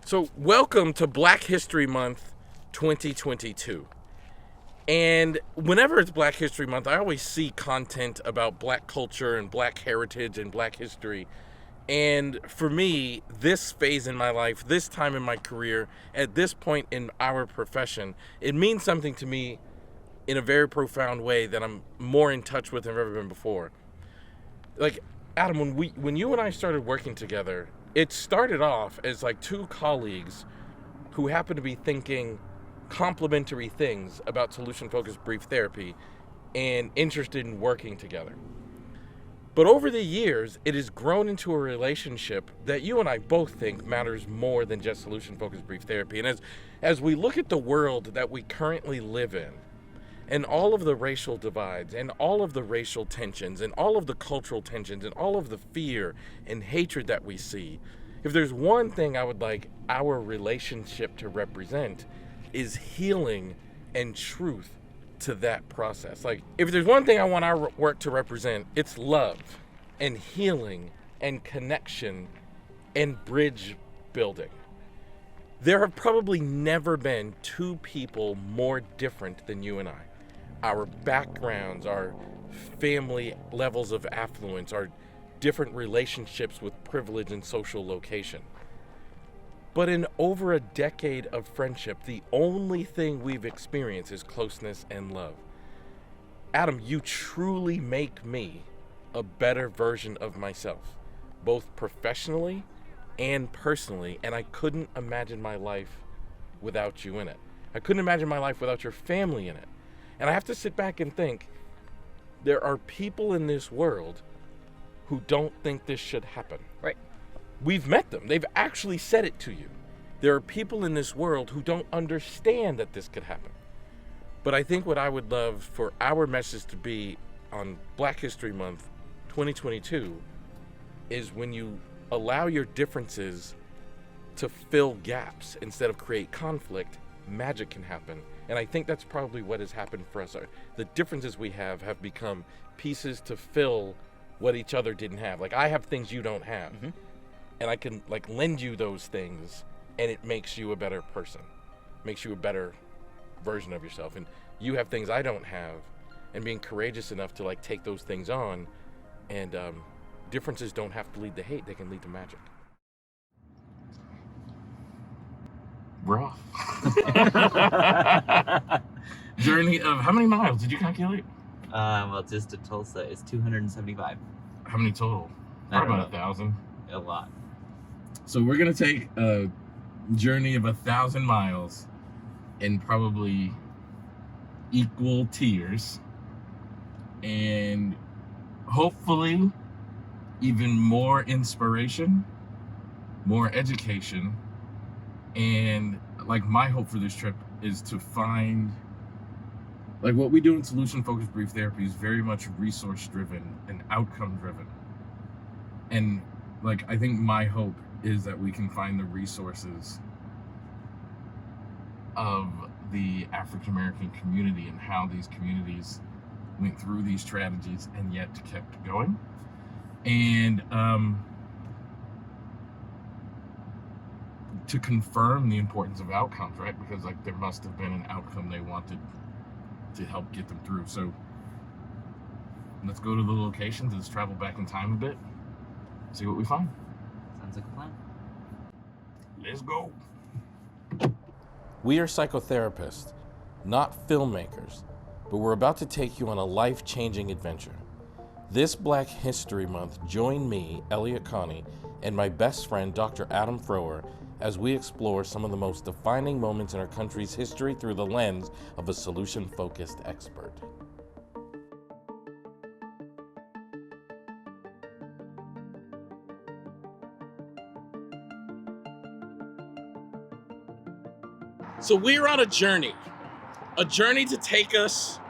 So, welcome to Black History Month 2022. And whenever it's Black History Month, I always see content about Black culture and Black heritage and Black history. And for me, this phase in my life, this time in my career, at this point in our profession, it means something to me in a very profound way that I'm more in touch with than I've ever been before. Like, Adam, when you and I started working together, it started off as like two colleagues who happened to be thinking complementary things about solution-focused brief therapy and interested in working together. But over the years, it has grown into a relationship that you and I both think matters more than just solution-focused brief therapy. And as we look at the world that we currently live in, and all of the racial divides, and all of the racial tensions, and all of the cultural tensions, and all of the fear and hatred that we see, if there's one thing I would like our relationship to represent, is healing and truth to that process. Like, if there's one thing I want our work to represent, it's love and healing and connection and bridge building. There have probably never been two people more different than you and I. Our backgrounds, our family levels of affluence, our different relationships with privilege and social location. But in over a decade of friendship, the only thing we've experienced is closeness and love. Adam, you truly make me a better version of myself, both professionally and personally, and I couldn't imagine my life without you in it. I couldn't imagine my life without your family in it. And I have to sit back and think, there are people in this world who don't think this should happen. Right. We've met them. They've actually said it to you. There are people in this world who don't understand that this could happen. But I think what I would love for our message to be on Black History Month 2022 is when you allow your differences to fill gaps instead of create conflict, magic can happen. And I think that's probably what has happened for us. The differences we have become pieces to fill what each other didn't have. Like, I have things you don't have. Mm-hmm. And I can like lend you those things, and it makes you a better person, makes you a better version of yourself. And you have things I don't have, and being courageous enough to like take those things on, and differences don't have to lead to hate, they can lead to magic. Rough. Journey of how many miles did you calculate? Well, just to Tulsa is 275. How many total? Probably about 1,000. A lot. So we're gonna take a journey of 1,000 miles in probably equal tiers, and hopefully even more inspiration, more education, and like my hope for this trip is to find, like, what we do in solution-focused brief therapy is very much resource-driven and outcome-driven. And like, I think my hope is that we can find the resources of the African-American community and how these communities went through these strategies and yet kept going. And to confirm the importance of outcomes, right? Because like there must have been an outcome they wanted to help get them through. So let's go to the locations, let's travel back in time a bit, see what we find. Sounds like a plan. Let's go. We are psychotherapists, not filmmakers, but we're about to take you on a life-changing adventure. This Black History Month, join me, Elliot Connie, and my best friend, Dr. Adam Froerer, as we explore some of the most defining moments in our country's history through the lens of a solution-focused expert. So we're on a journey to take us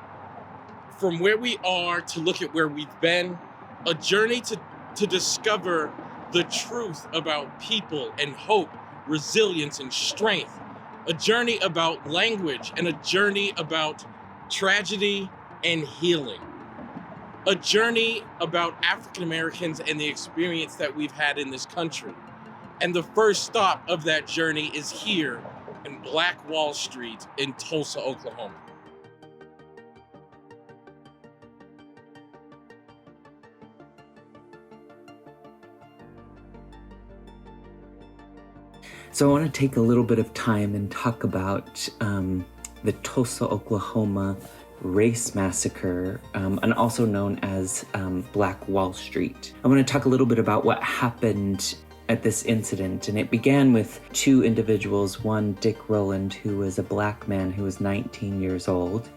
from where we are to look at where we've been, a journey to discover the truth about people and hope, resilience and strength, a journey about language and a journey about tragedy and healing, a journey about African Americans and the experience that we've had in this country, And the first stop of that journey is here in Black Wall Street in Tulsa, Oklahoma. So I want to take a little bit of time and talk about the Tulsa, Oklahoma race massacre, and also known as Black Wall Street. I want to talk a little bit about what happened at this incident, and it began with two individuals, one Dick Rowland, who was a black man who was 19 years old,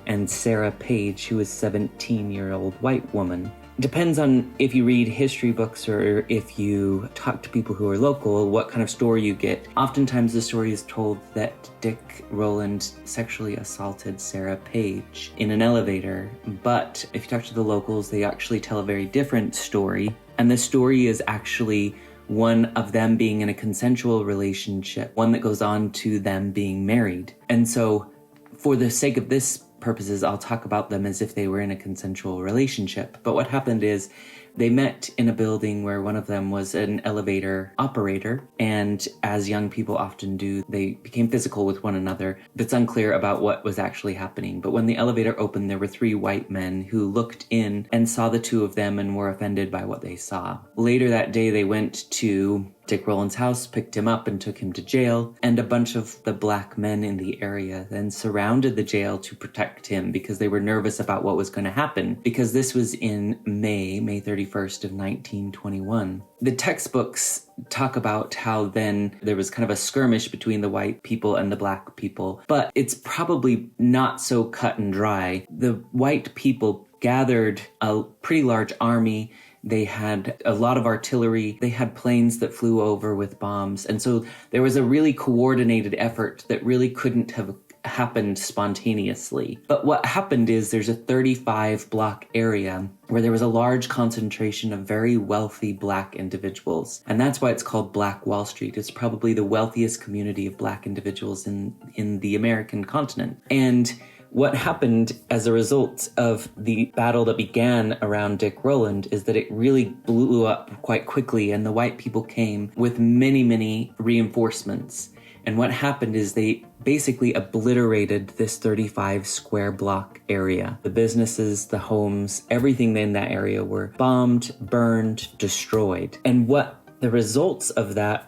and Sarah Page, who was a 17-year-old white woman. Depends on if you read history books or if you talk to people who are local, what kind of story you get. Oftentimes the story is told that Dick Rowland sexually assaulted Sarah Page in an elevator, but if you talk to the locals, they actually tell a very different story. And the story is actually one of them being in a consensual relationship, one that goes on to them being married. And so for the sake of this purposes, I'll talk about them as if they were in a consensual relationship. But what happened is they met in a building where one of them was an elevator operator, and as young people often do, they became physical with one another. It's unclear about what was actually happening, but when the elevator opened, there were three white men who looked in and saw the two of them and were offended by what they saw. Later that day, they went to Dick Rowland's house, picked him up and took him to jail, and a bunch of the black men in the area then surrounded the jail to protect him because they were nervous about what was going to happen, because this was in May 31st of 1921. The textbooks talk about how then there was kind of a skirmish between the white people and the black people, but it's probably not so cut and dry. The white people gathered a pretty large army. They had a lot of artillery. They had planes that flew over with bombs. And so there was a really coordinated effort that really couldn't have happened spontaneously. But what happened is there's a 35 block area where there was a large concentration of very wealthy black individuals. And that's why it's called Black Wall Street. It's probably the wealthiest community of black individuals in the American continent. And what happened as a result of the battle that began around Dick Rowland is that it really blew up quite quickly, and the white people came with many, many reinforcements. And what happened is they basically obliterated this 35 square block area. The businesses, the homes, everything in that area were bombed, burned, destroyed. And what the results of that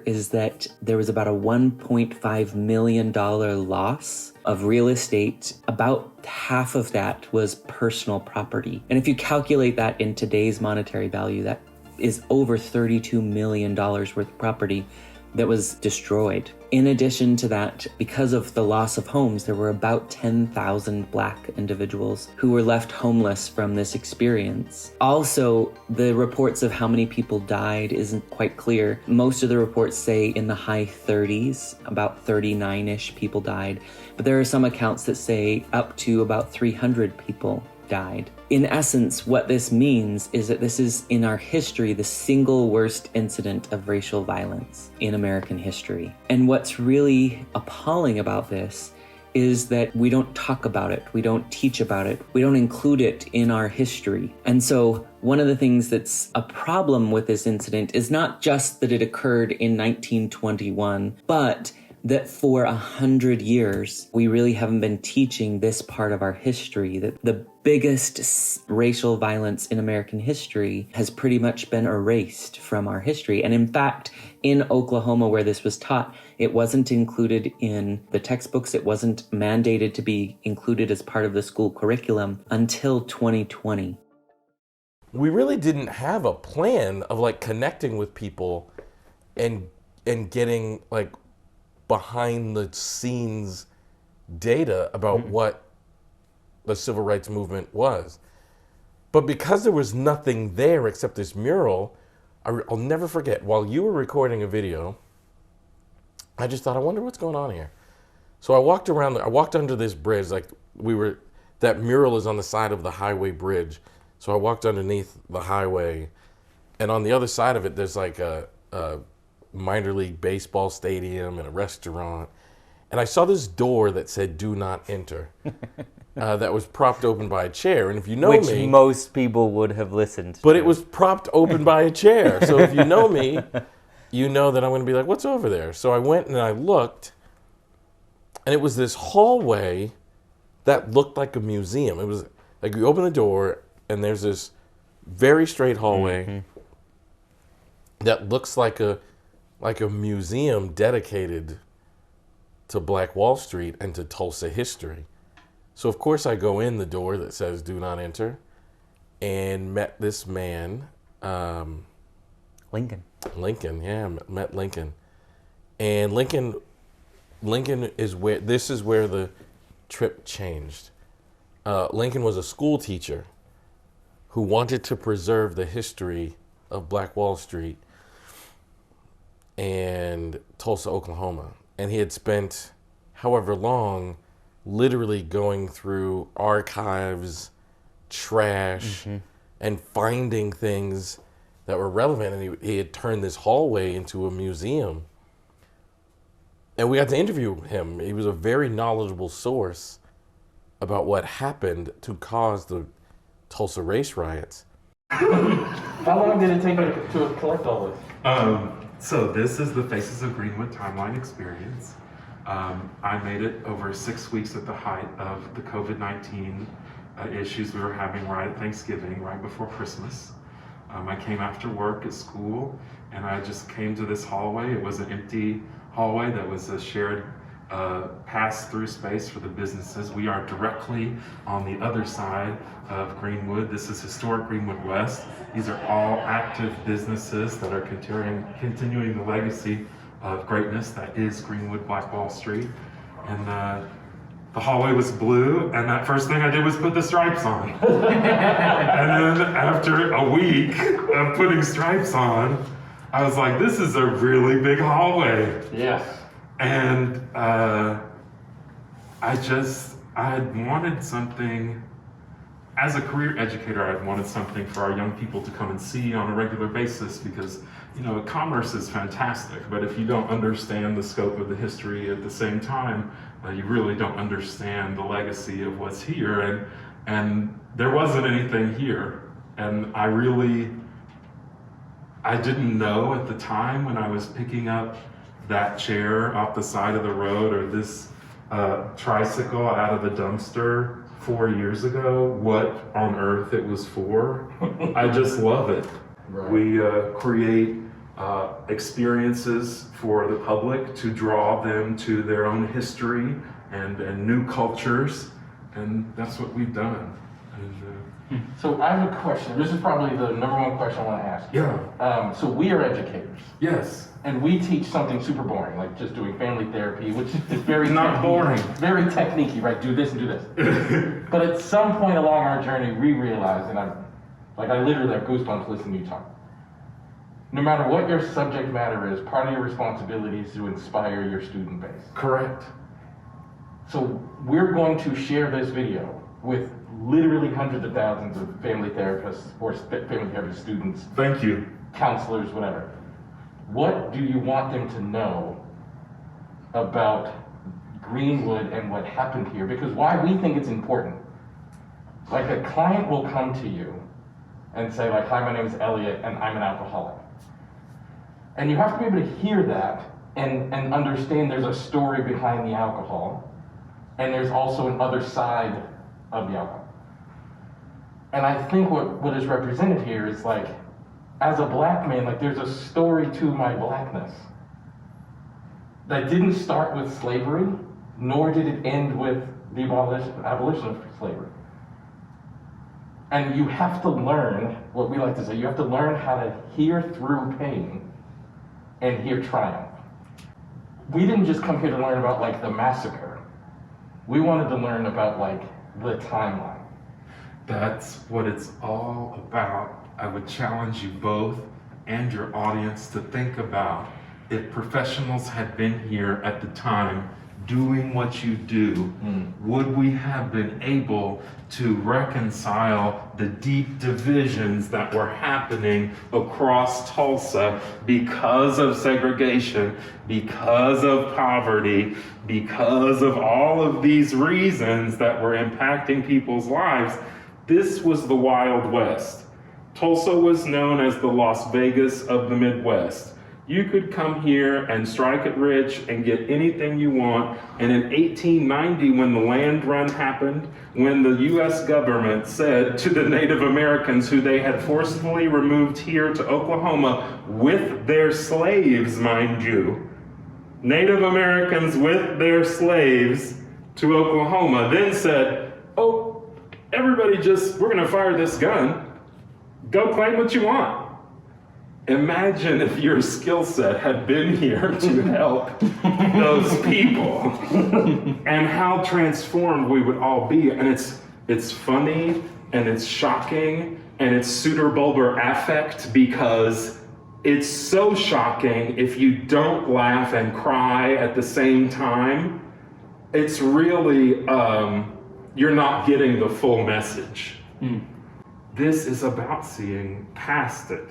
is that there was about a $1.5 million loss of real estate. About half of that was personal property. And if you calculate that in today's monetary value, that is over $32 million worth of property that was destroyed. In addition to that, because of the loss of homes, there were about 10,000 black individuals who were left homeless from this experience. Also, the reports of how many people died isn't quite clear. Most of the reports say in the high 30s, about 39-ish people died, but there are some accounts that say up to about 300 people died. In essence, what this means is that this is, in our history, the single worst incident of racial violence in American history. And what's really appalling about this is that we don't talk about it, we don't teach about it, we don't include it in our history. And so one of the things that's a problem with this incident is not just that it occurred in 1921, but that for 100 years, we really haven't been teaching this part of our history, that the biggest racial violence in American history has pretty much been erased from our history. And in fact, in Oklahoma, where this was taught, it wasn't included in the textbooks. It wasn't mandated to be included as part of the school curriculum until 2020. We really didn't have a plan of like connecting with people and getting like behind the scenes data about what the civil rights movement was. But because there was nothing there except this mural, I'll never forget, while you were recording a video, I just thought, I wonder what's going on here. So I walked under this bridge, that mural is on the side of the highway bridge. So I walked underneath the highway, and on the other side of it, there's like a minor league baseball stadium and a restaurant. And I saw this door that said, "Do not enter," that was propped open by a chair. And if you know me... Which most people would have listened But to. it was propped open by a chair. So if you know me, you know that I'm going to be like, what's over there? So I went and I looked, and it was this hallway that looked like a museum. It was like you open the door, and there's this very straight hallway that looks like a museum dedicated to Black Wall Street and to Tulsa history. So of course I go in the door that says "Do not enter," and met this man. Lincoln. Met Lincoln. And Lincoln is where, this is where the trip changed. Lincoln was a school teacher who wanted to preserve the history of Black Wall Street and Tulsa, Oklahoma. And he had spent however long literally going through archives, trash, and finding things that were relevant, and he had turned this hallway into a museum. And we got to interview him. He was a very knowledgeable source about what happened to cause the Tulsa race riots. How long did it take to collect all this? So this is the Faces of Greenwood timeline experience. I made it over 6 weeks at the height of the COVID-19 issues we were having right at Thanksgiving, right before Christmas. I came after work at school, and I just came to this hallway. It was an empty hallway that was a shared pass-through space for the businesses. We are directly on the other side of Greenwood. This is historic Greenwood West. These are all active businesses that are continuing the legacy of greatness that is Greenwood Black Wall Street. And the hallway was blue, and that first thing I did was put the stripes on. And then after a week of putting stripes on, I was like, this is a really big hallway. Yes. And I had wanted something, as a career educator, I had wanted something for our young people to come and see on a regular basis, because, you know, commerce is fantastic, but if you don't understand the scope of the history at the same time, you really don't understand the legacy of what's here. And there wasn't anything here. And I didn't know at the time when I was picking up that chair off the side of the road, or this tricycle out of the dumpster 4 years ago, what on earth it was for. I just love it. Right. We create experiences for the public to draw them to their own history and new cultures, and that's what we've done. And, so I have a question. This is probably the number one question I want to ask. Yeah. So we are educators. Yes. And we teach something super boring, like just doing family therapy, which is very not boring. Very techniquey, right? Do this and do this. But at some point along our journey, we realized, and I literally have goosebumps listening to you talk. No matter what your subject matter is, part of your responsibility is to inspire your student base. Correct. So we're going to share this video with literally hundreds of thousands of family therapists or family therapist students. Thank you. Counselors, whatever. What do you want them to know about Greenwood and what happened here? Because why we think it's important. Like, a client will come to you and say, like, hi, my name is Elliot and I'm an alcoholic. And you have to be able to hear that and understand there's a story behind the alcohol, and there's also an other side of the alcohol. And I think what is represented here is, like, as a black man, like, there's a story to my blackness that didn't start with slavery, nor did it end with the abolition of slavery. And you have to learn, what we like to say, you have to learn how to hear through pain and hear triumph. We didn't just come here to learn about, like, the massacre. We wanted to learn about, like, the timeline. That's what it's all about. I would challenge you both and your audience to think about, if professionals had been here at the time doing what you do, would we have been able to reconcile the deep divisions that were happening across Tulsa because of segregation, because of poverty, because of all of these reasons that were impacting people's lives? This was the Wild West. Tulsa was known as the Las Vegas of the Midwest. You could come here and strike it rich and get anything you want. And in 1890, when the land run happened, when the US government said to the Native Americans who they had forcibly removed here to Oklahoma with their slaves, mind you, Native Americans with their slaves to Oklahoma, then said, oh, everybody we're gonna fire this gun. Go claim what you want. Imagine if your skill set had been here to help those people and how transformed we would all be. And it's funny and it's shocking and it's Suter-Bulber affect, because it's so shocking if you don't laugh and cry at the same time. It's really, you're not getting the full message. This is about seeing past it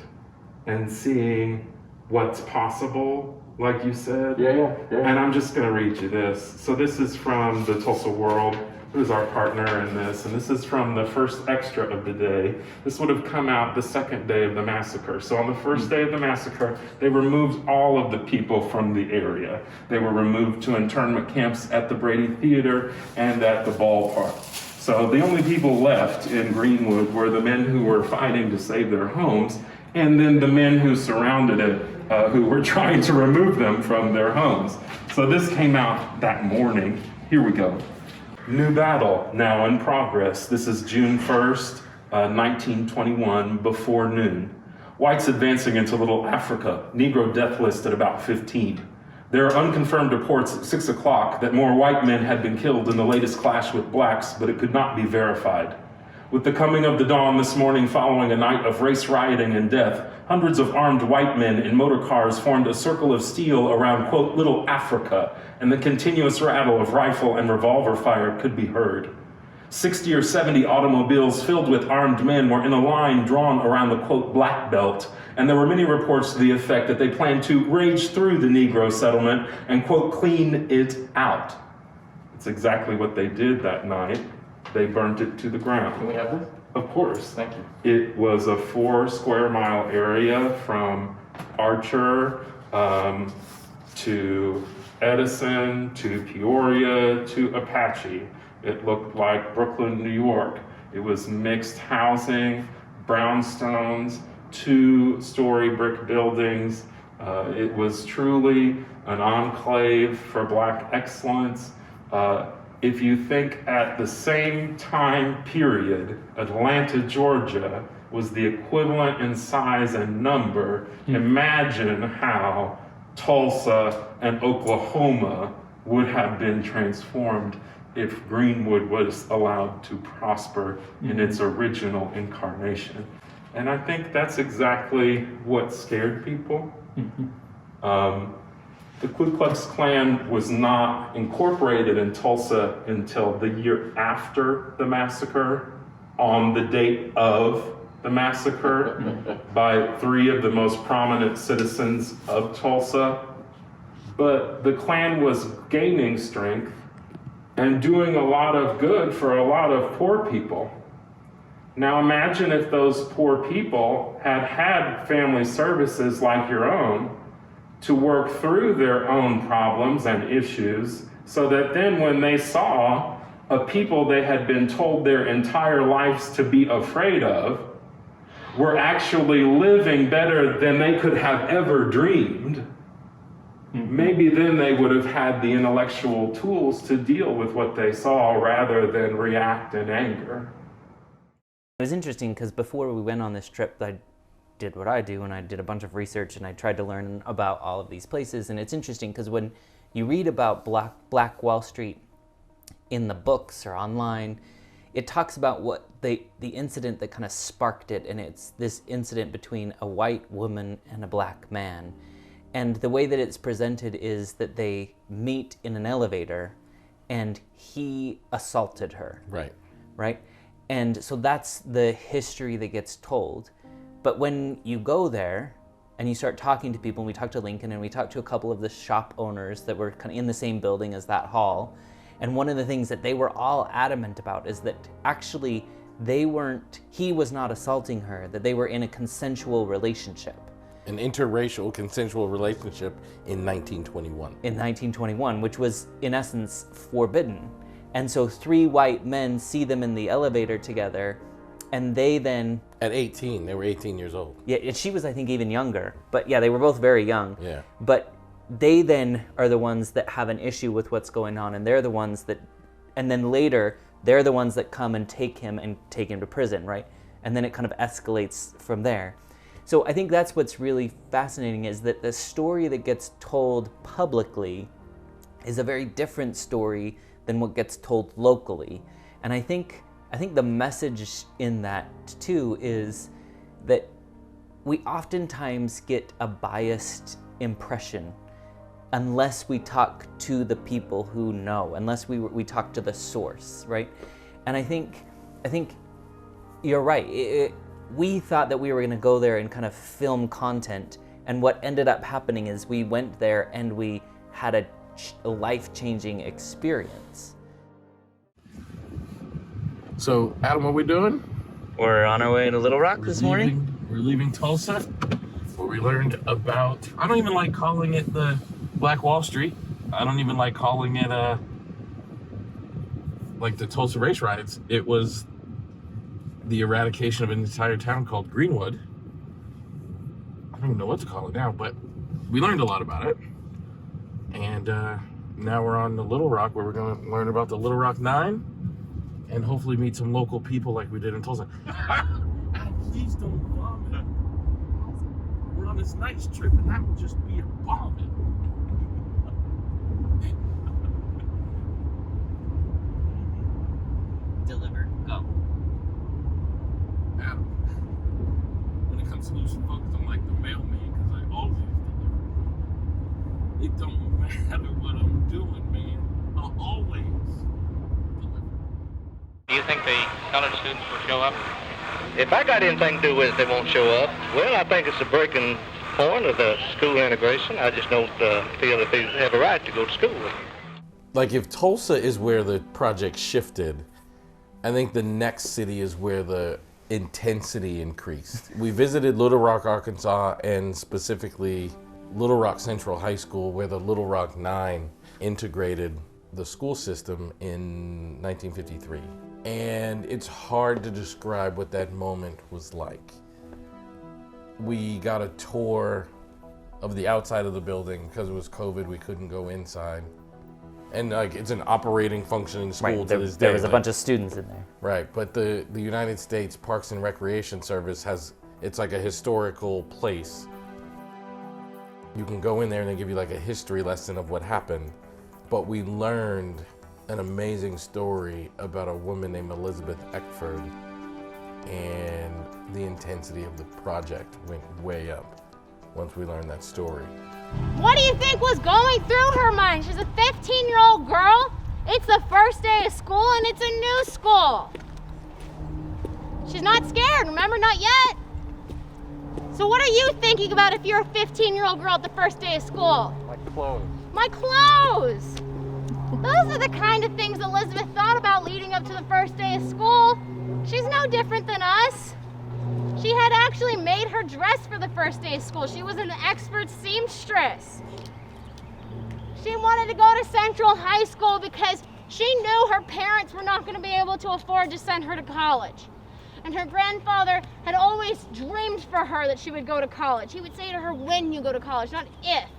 and seeing what's possible, like you said. Yeah. And I'm just gonna read you this. So this is from the Tulsa World, who's our partner in this, and this is from the first extra of the day. This would have come out the second day of the massacre. So on the first day of the massacre, they removed all of the people from the area. They were removed to internment camps at the Brady Theater and at the ballpark. So the only people left in Greenwood were the men who were fighting to save their homes, and then the men who surrounded it, who were trying to remove them from their homes. So this came out that morning. Here we go. New battle now in progress. This is June 1st, 1921, before noon. Whites advancing into Little Africa, Negro death list at about 15. There are unconfirmed reports at 6 o'clock that more white men had been killed in the latest clash with blacks, but it could not be verified. With the coming of the dawn this morning following a night of race rioting and death, hundreds of armed white men in motor cars formed a circle of steel around, quote, Little Africa, and the continuous rattle of rifle and revolver fire could be heard. 60 or 70 automobiles filled with armed men were in a line drawn around the, quote, Black Belt, and there were many reports to the effect that they planned to rage through the Negro settlement and, quote, clean it out. It's exactly what they did that night. They burnt it to the ground. Can we have this? Of course. Thank you. It was a 4 square mile area from Archer to Edison to Peoria to Apache. It looked like Brooklyn, New York. It was mixed housing, brownstones, 2-story brick buildings. It was truly an enclave for Black excellence. If you think at the same time period, Atlanta, Georgia was the equivalent in size and number, imagine how Tulsa and Oklahoma would have been transformed if Greenwood was allowed to prosper in its original incarnation. And I think that's exactly what scared people. The Ku Klux Klan was not incorporated in Tulsa until the year after the massacre, on the date of the massacre, by 3 of the most prominent citizens of Tulsa. But the Klan was gaining strength and doing a lot of good for a lot of poor people. Now imagine if those poor people had had family services like your own to work through their own problems and issues, so that then when they saw a people they had been told their entire lives to be afraid of were actually living better than they could have ever dreamed, maybe then they would have had the intellectual tools to deal with what they saw rather than react in anger. It was interesting because before we went on this trip, I did what I do, and I did a bunch of research, and I tried to learn about all of these places. And it's interesting because when you read about Black Wall Street in the books or online, it talks about what the incident that kind of sparked it, and it's this incident between a white woman and a black man. And the way that it's presented is that they meet in an elevator, and he assaulted her. Right? And so that's the history that gets told. But when you go there and you start talking to people, and we talked to Lincoln and we talked to a couple of the shop owners that were kind of in the same building as that hall, and one of the things that they were all adamant about is that actually he was not assaulting her, that they were in a consensual relationship. an interracial consensual relationship in 1921. In 1921, which was in essence forbidden. And so 3 white men see them in the elevator together, and they then... At 18, they were 18 years old. Yeah, and she was, I think, even younger. But yeah, they were both very young. Yeah. But they then are the ones that have an issue with what's going on, and they're the ones that... And then later, they're the ones that come and take him to prison, right? And then it kind of escalates from there. So I think that's what's really fascinating, is that the story that gets told publicly is a very different story than what gets told locally. And I think the message in that too is that we oftentimes get a biased impression unless we talk to the people who know, unless we talk to the source, right? And I think you're right. We thought that we were going to go there and kind of film content, and what ended up happening is we went there and we had a life-changing experience. So, Adam, what are we doing? We're on our way to Little Rock this morning. We're leaving Tulsa, where we learned about, I don't even like calling it the Black Wall Street. I don't even like calling it like the Tulsa race riots. It was the eradication of an entire town called Greenwood. I don't even know what to call it now, but we learned a lot about it. And now we're on the Little Rock, where we're going to learn about the Little Rock 9 and hopefully meet some local people like we did in Tulsa. Adam, please don't vomit. We're on this nice trip, and that would just be a vomit. Deliver. Go. Adam, when it comes to solution focus, I'm like the mailman, because I always deliver. It don't matter what I'm doing, man. I'll always deliver. Do you think the college students will show up? If I got anything to do with it, they won't show up. Well, I think it's a breaking point of the school integration. I just don't feel that they have a right to go to school. Like, if Tulsa is where the project shifted, I think the next city is where the intensity increased. We visited Little Rock, Arkansas, and specifically Little Rock Central High School, where the Little Rock 9 integrated the school system in 1953. And it's hard to describe what that moment was like. We got a tour of the outside of the building. Because it was COVID, we couldn't go inside. And like, it's an operating, functioning school to this day. There was a bunch of students in there. Right, but the United States Parks and Recreation Service it's like a historical place. You can go in there and they give you like a history lesson of what happened. But we learned an amazing story about a woman named Elizabeth Eckford, and the intensity of the project went way up once we learned that story. What do you think was going through her mind? She's a 15-year-old girl. It's the first day of school, and it's a new school. She's not scared, remember? Not yet. So what are you thinking about if you're a 15-year-old girl at the first day of school? My clothes. My clothes! Those are the kind of things Elizabeth thought about leading up to the first day of school. She's no different than us. She had actually made her dress for the first day of school. She was an expert seamstress. She wanted to go to Central High School because she knew her parents were not going to be able to afford to send her to college. And her grandfather had always dreamed for her that she would go to college. He would say to her, when you go to college, not if.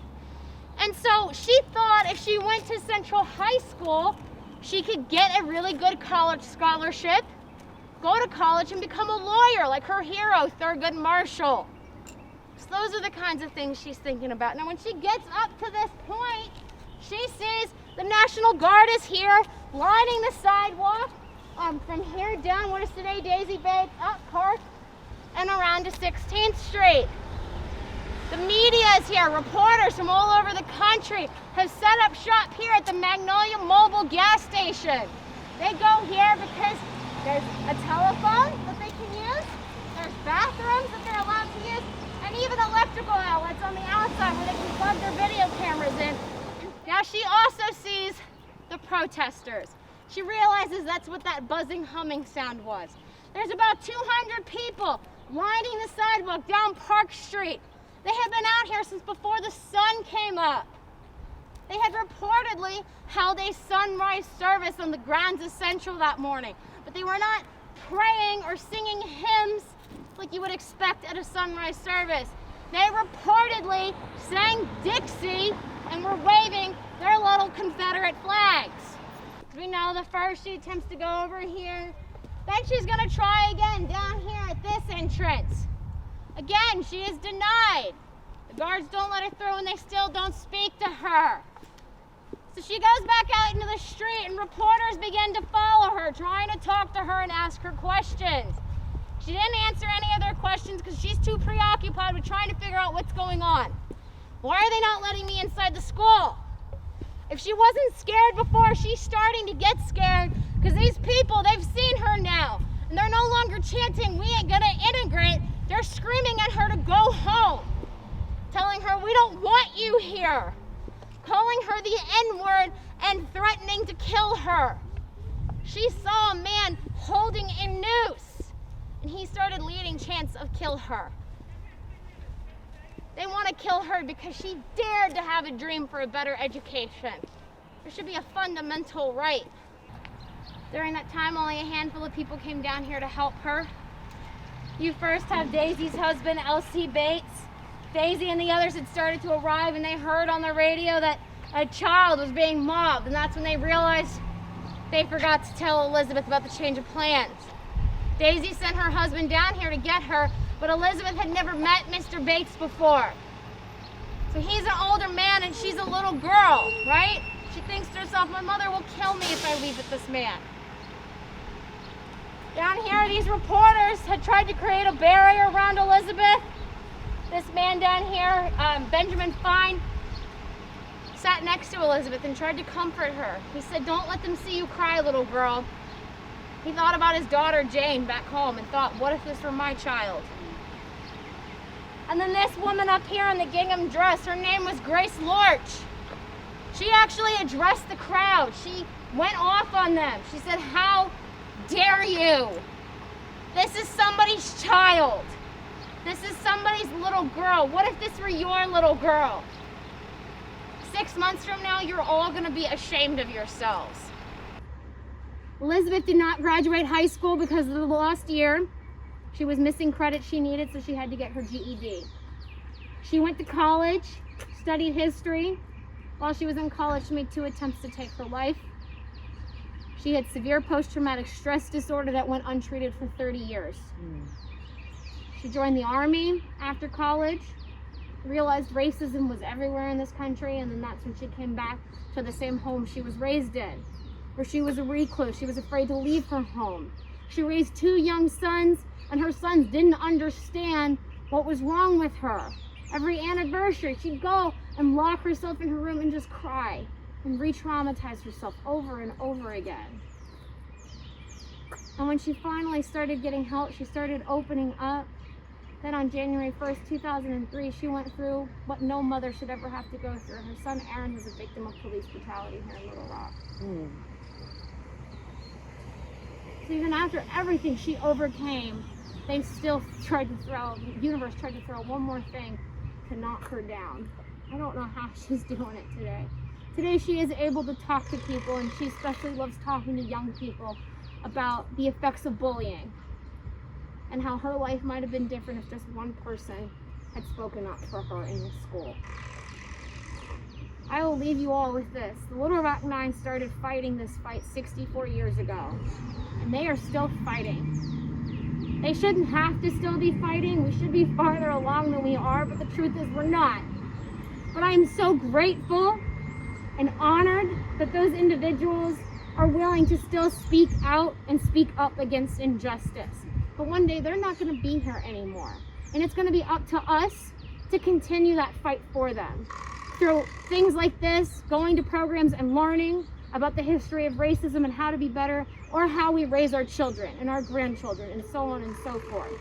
And so she thought if she went to Central High School, she could get a really good college scholarship, go to college and become a lawyer like her hero, Thurgood Marshall. So those are the kinds of things she's thinking about. Now when she gets up to this point, she sees the National Guard is here, lining the sidewalk from here down, what is today Daisy Bay, up Park, and around to 16th Street. The media is here. Reporters from all over the country have set up shop here at the Magnolia Mobile gas station. They go here because there's a telephone that they can use, there's bathrooms that they're allowed to use, and even electrical outlets on the outside where they can plug their video cameras in. Now she also sees the protesters. She realizes that's what that buzzing, humming sound was. There's about 200 people lining the sidewalk down Park Street. They had been out here since before the sun came up. They had reportedly held a sunrise service on the grounds of Central that morning, but they were not praying or singing hymns like you would expect at a sunrise service. They reportedly sang Dixie and were waving their little Confederate flags. We know the first she attempts to go over here, then she's gonna try again down here at this entrance. Again, she is denied. The guards don't let her through and they still don't speak to her. So she goes back out into the street and reporters begin to follow her, trying to talk to her and ask her questions. She didn't answer any of their questions because she's too preoccupied with trying to figure out what's going on. Why are they not letting me inside the school? If she wasn't scared before, she's starting to get scared because these people, they've seen her now. And they're no longer chanting, "We ain't gonna integrate." They're screaming at her to go home, telling her, "We don't want you here," calling her the N-word and threatening to kill her. She saw a man holding a noose, and he started leading chants of kill her. They want to kill her because she dared to have a dream for a better education. There should be a fundamental right. During that time, only a handful of people came down here to help her. You first have Daisy's husband, L.C. Bates. Daisy and the others had started to arrive, and they heard on the radio that a child was being mobbed, and that's when they realized they forgot to tell Elizabeth about the change of plans. Daisy sent her husband down here to get her, but Elizabeth had never met Mr. Bates before. So he's an older man and she's a little girl, right? She thinks to herself, my mother will kill me if I leave with this man. Down here, these reporters had tried to create a barrier around Elizabeth. This man down here, Benjamin Fine, sat next to Elizabeth and tried to comfort her. He said, "Don't let them see you cry, little girl." He thought about his daughter Jane back home and thought, what if this were my child? And then this woman up here in the gingham dress, her name was Grace Lorch. She actually addressed the crowd. She went off on them. She said, "How dare you? This is somebody's child. This is somebody's little girl. What if this were your little girl? 6 months from now, you're all gonna be ashamed of yourselves." Elizabeth did not graduate high school because of the lost year. She was missing credit she needed, so she had to get her GED. She went to college, studied history. While she was in college, she made 2 attempts to take her life. She had severe post-traumatic stress disorder that went untreated for 30 years. She joined the Army after college, realized racism was everywhere in this country, and then that's when she came back to the same home she was raised in, where she was a recluse. She was afraid to leave her home. She raised 2 young sons, and her sons didn't understand what was wrong with her. Every anniversary, she'd go and lock herself in her room and just cry and re-traumatize herself over and over again. And when she finally started getting help, she started opening up. Then on January 1st, 2003, she went through what no mother should ever have to go through. Her son Aaron was a victim of police brutality here in Little Rock. So even after everything she overcame, they still tried to throw, the universe tried to throw one more thing to knock her down. I don't know how she's doing it today. Today she is able to talk to people, and she especially loves talking to young people about the effects of bullying and how her life might have been different if just one person had spoken up for her in the school. I will leave you all with this. The Little Rock Nine started fighting this fight 64 years ago, and they are still fighting. They shouldn't have to still be fighting. We should be farther along than we are, but the truth is we're not. But I am so grateful and honored that those individuals are willing to still speak out and speak up against injustice. But one day they're not going to be here anymore. And it's going to be up to us to continue that fight for them. Through things like this, going to programs and learning about the history of racism and how to be better, or how we raise our children and our grandchildren, and so on and so forth.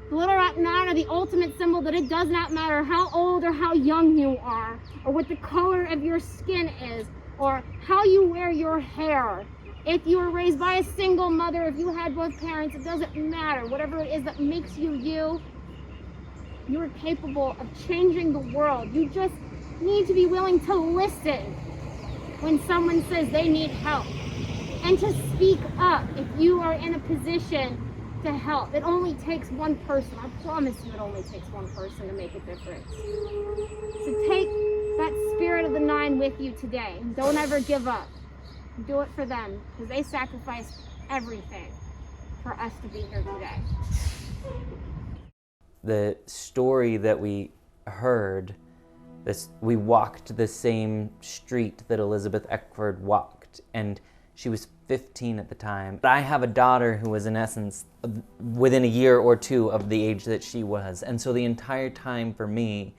The Little Rock Nine are the ultimate symbol that it does not matter how old or how young you are, or what the color of your skin is, or how you wear your hair. If you were raised by a single mother, if you had both parents, it doesn't matter. Whatever it is that makes you you, You are capable of changing the world. You just need to be willing to listen when someone says they need help, and to speak up if you are in a position to help. It only takes one person. I promise you it only takes one person to make a difference. So take that spirit of the 9 with you today, and don't ever give up. Do it for them, because they sacrificed everything for us to be here today. The story that we heard, we walked the same street that Elizabeth Eckford walked, and she was 15 at the time. I have a daughter who was, in essence, within a year or two of the age that she was, and so the entire time for me,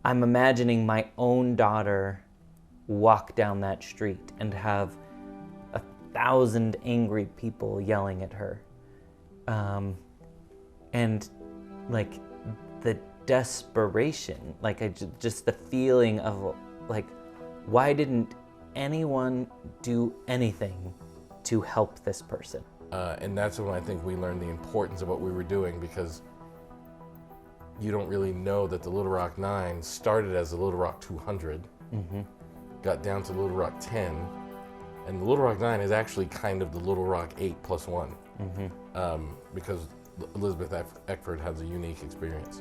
I'm imagining my own daughter walk down that street and have 1,000 angry people yelling at her. And like the desperation, like just the feeling of like, why didn't anyone do anything to help this person? And that's when I think we learned the importance of what we were doing, because you don't really know that the Little Rock 9 started as the Little Rock 200, got down to Little Rock 10, and the Little Rock 9 is actually kind of the Little Rock 8 plus 1, because Elizabeth Eckford has a unique experience.